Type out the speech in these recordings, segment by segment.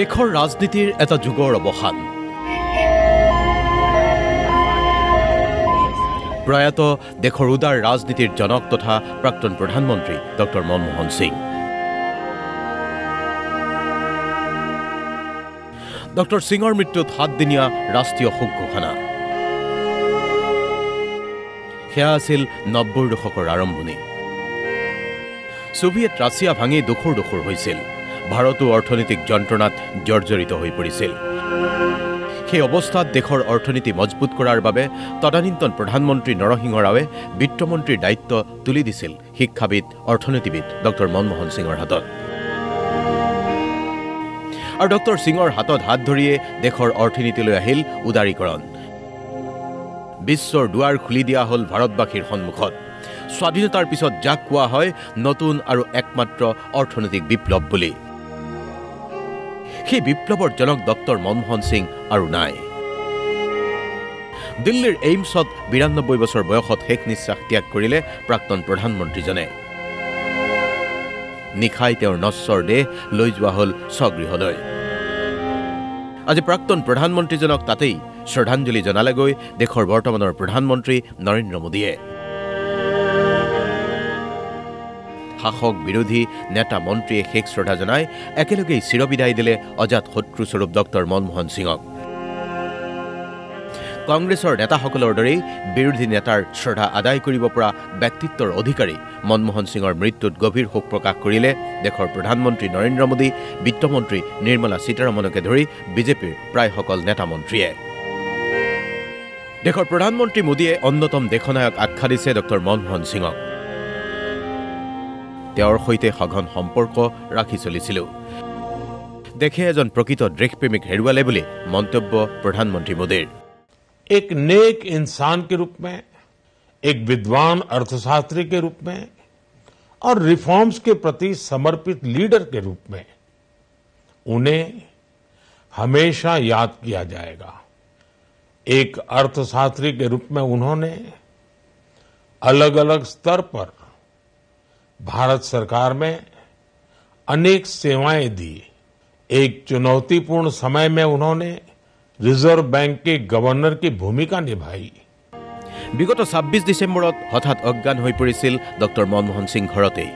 দেশৰ ৰাজনীতিৰ এটা যুগৰ অৱসান। প্ৰয়াত দেশৰ উদাৰ ৰাজনীতিৰ জনক তথা প্ৰাক্তন প্ৰধানমন্ত্ৰী ডক্টৰ মনমোহন সিং। ডক্টৰ সিঙৰ মৃত্যুত 7 দিনীয়া ৰাষ্ট্ৰীয় শোক ঘোষণা। সেয়া আছিল 90ৰ দশকৰ আৰম্ভণি। সোভিয়েট ৰাছিয়া ভাঙি দুখুৰ হৈছিল। ভাৰতো অৰ্থনৈতিক যন্ত্ৰণাত জৰ্জৰিত হৈ পৰিছিল। সেই অৱস্থাত দেশৰ অৰ্থনীতি মজবুত কৰাৰ বাবে তদানীন্তন প্ৰধানমন্ত্ৰী নৰসিংহ ৰাৱে বিত্তমন্ত্ৰীৰ দায়িত্ব তুলি দিছিল শিক্ষাবিদ অৰ্থনীতিবিদ ডক্টৰ মনমোহন সিঙৰ হাতত। আৰু ডক্টৰ সিঙৰ হাতত হাত ধৰিয়ে দেশৰ অৰ্থনীতিলৈ আহিল উদাৰীকৰণ। বিশ্বৰ দুৱাৰ খুলি দিয়া হ'ল ভাৰতবাসীৰ সন্মুখত। স্বাধীনতাৰ পিছত যাক কোৱা হয় নতুন আৰু একমাত্ৰ অৰ্থনৈতিক বিপ্লৱ বুলি। সেই বিপ্লৱৰ জনক ডক্টৰ মনমোহন সিং আৰু নাই। দিল্লীৰ এইমছত 92 বছৰ বয়সত শেষ নিশ্বাস ত্যাগ কৰিলে প্ৰাক্তন প্ৰধানমন্ত্ৰীজনে। নিশাই তেওঁৰ নশ্বৰ দেহ লৈ যোৱা হ'ল স্বগৃহলৈ। আজি প্ৰাক্তন প্ৰধানমন্ত্ৰীজনক তাতেই শ্ৰদ্ধাঞ্জলি জনালেগৈ দেশৰ বৰ্তমানৰ প্ৰধানমন্ত্ৰী নৰেন্দ্ৰ মোদীয়ে। শাসক বিৰোধী নেতা মন্ত্ৰীয়ে শেষ শ্ৰদ্ধা জনাই একেলগেই চিৰবিদায় দিলে অজাত শত্ৰুস্বৰূপ ডক্টৰ মনমোহন সিঙক। কংগ্ৰেছৰ নেতাসকলৰ দৰেই বিৰোধী নেতাৰ শ্ৰদ্ধা আদায় কৰিব পৰা ব্যক্তিত্বৰ অধিকাৰী মনমোহন সিঙৰ মৃত্যুত গভীৰ শোক প্ৰকাশ কৰিলে দেশৰ প্ৰধানমন্ত্ৰী নৰেন্দ্ৰ মোদী, বিত্তমন্ত্ৰী নিৰ্মলা সীতাৰমণকে ধৰি বিজেপিৰ প্ৰায় সকল নেতা মন্ত্ৰীয়ে। দেশৰ প্ৰধানমন্ত্ৰী মোদীয়ে অন্যতম দেশনায়ক আখ্যা দিছে ডক্টৰ মনমোহন সিঙক। তেওঁৰ সৈতে সঘন সম্পৰ্ক ৰাখি চলিছিলোঁ। দেশে এজন প্ৰকৃত দেশপ্ৰেমিক হেৰুৱালে বুলি মন্তব্য প্ৰধানমন্ত্ৰী মোদীৰ। एक नेक इंसान के रूप में, एक विद्वान अर्थशास्त्री के रूप में और रिफॉर्म्स के प्रति समर्पित लीडर के रूप में उन्हें हमेशा याद किया जाएगा। एक अर्थशास्त्री के रूप में उन्होंने अलग अलग स्तर पर भारत सरकार में अनेक सेवाएं दी। एक चुनौतीपूर्ण समय में उन्होंने रिजर्व बैंक के गवर्नर की भूमिका निभाई। বিগত 26 ডিচেম্বৰত হঠাৎ অজ্ঞান হৈ পৰিছিল ডক্টৰ মনমোহন সিং ঘৰতেই।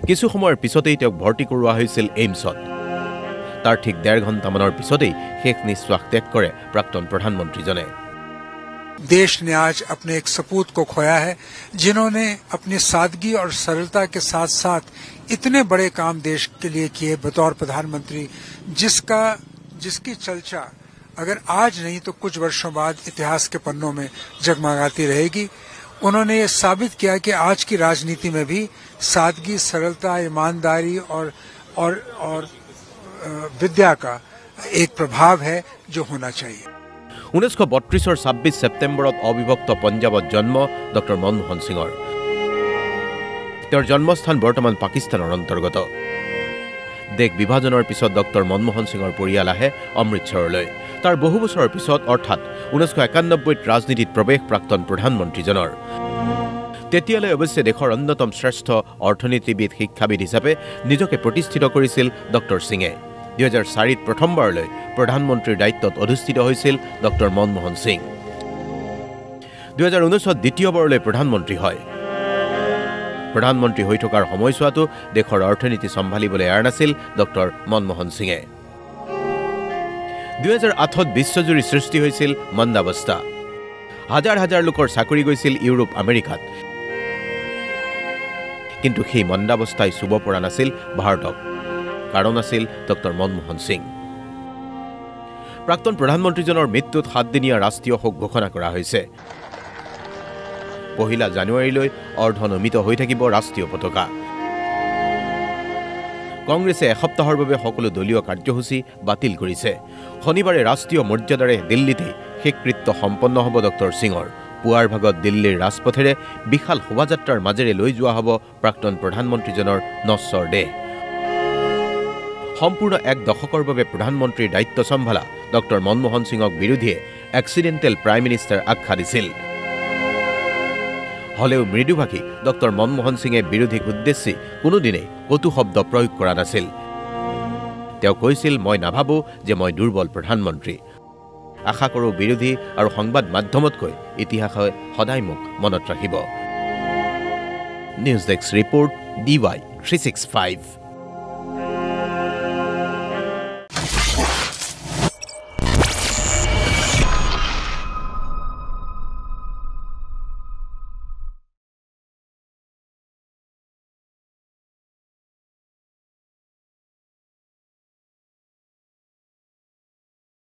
কিছু সময়ৰ পিছতেই তেওঁক ভৰ্তি কৰোৱা হৈছিল এইমছত। তাৰ ঠিক 1.5 ঘণ্টামানৰ পিছতেই শেষ নিশ্বাস ত্যাগ কৰে প্ৰাক্তন প্ৰধানমন্ত্ৰীজনে। देश ने आज अपने एक सपूत को खोया है, जिन्होंने अपनी सादगी और सरलता के साथ साथ इतने बड़े काम देश के लिए किए बतौर प्रधानमंत्री, जिसकी चर्चा अगर आज नहीं तो कुछ वर्षों बाद इतिहास के पन्नों में जगमगाती रहेगी। उन्होंने ये साबित किया कि आज की राजनीति में भी सादगी, सरलता, ईमानदारी और विद्या का एक प्रभाव है जो होना चाहिए। 1932 26 ছেপ্টেম্বৰত অবিভক্ত পঞ্জাবত জন্ম ডক্টৰ মনমোহন সিঙৰ। তেওঁৰ জন্মস্থান বৰ্তমান পাকিস্তানৰ অন্তৰ্গত। দেশ বিভাজনৰ পিছত ডক্টৰ মনমোহন সিঙৰ পৰিয়াল আহে অমৃতসৰলৈ। তাৰ বহু বছৰৰ পিছত অৰ্থাৎ 1991ত ৰাজনীতিত প্ৰৱেশ প্ৰাক্তন প্ৰধানমন্ত্ৰীজনৰ। তেতিয়ালৈ অৱশ্যে দেশৰ অন্যতম শ্ৰেষ্ঠ অৰ্থনীতিবিদ শিক্ষাবিদ হিচাপে নিজকে প্ৰতিষ্ঠিত কৰিছিল ডক্টৰ সিঙে। 2004ত প্ৰথমবাৰলৈ প্ৰধানমন্ত্ৰীৰ দায়িত্বত অধিষ্ঠিত হৈছিল ডক্টৰ মনমোহন সিং। 2019ত দ্বিতীয়বাৰলৈ প্ৰধানমন্ত্ৰী হয়। প্ৰধানমন্ত্ৰী হৈ থকাৰ সময়ছোৱাতো দেশৰ অৰ্থনীতি চম্ভালিবলৈ এৰা নাছিল ডক্টৰ মনমোহন সিঙে। 2008ত বিশ্বজুৰি সৃষ্টি হৈছিল মন্দাৱস্থা। হাজাৰ হাজাৰ লোকৰ চাকৰি গৈছিল ইউৰোপ আমেৰিকাত। কিন্তু সেই মন্দাৱস্থাই চুব পৰা নাছিল ভাৰতক। কাৰণ আছিল ডক্টৰ মনমোহন সিং। প্ৰাক্তন প্ৰধানমন্ত্ৰীজনৰ মৃত্যুত 7 দিনীয়া ৰাষ্ট্ৰীয় শোক ঘোষণা কৰা হৈছে। 1 জানুৱাৰীলৈ অৰ্ধনমিত হৈ থাকিব ৰাষ্ট্ৰীয় পতাকা। কংগ্ৰেছে এসপ্তাহৰ বাবে সকলো দলীয় কাৰ্যসূচী বাতিল কৰিছে। শনিবাৰে ৰাষ্ট্ৰীয় মৰ্যাদাৰে দিল্লীতে শেষকৃত্য সম্পন্ন হ'ব ডক্টৰ সিঙৰ। পুৱাৰ ভাগত দিল্লীৰ ৰাজপথেৰে বিশাল শোভাযাত্ৰাৰ মাজেৰে লৈ যোৱা হ'ব প্ৰাক্তন প্ৰধানমন্ত্ৰীজনৰ নশ্বৰ দেহ। সম্পূৰ্ণ 1 দশকৰ বাবে প্ৰধানমন্ত্ৰীৰ দায়িত্ব চম্ভালা ডক্টৰ মনমোহন সিঙক বিৰোধীয়ে এক্সিডেণ্টেল প্ৰাইম মিনিষ্টাৰ আখ্যা দিছিল। হলেও মৃদুভাষী ডক্টৰ মনমোহন সিঙে বিৰোধীক উদ্দেশ্যি কোনোদিনেই কটু শব্দ প্ৰয়োগ কৰা নাছিল। তেওঁ কৈছিল, মই নাভাবোঁ যে মই দুৰ্বল প্ৰধানমন্ত্ৰী। আশা কৰোঁ বিৰোধী আৰু সংবাদ মাধ্যমতকৈ ইতিহাসে সদায় মোক মনত ৰাখিব। News desk report DY 365।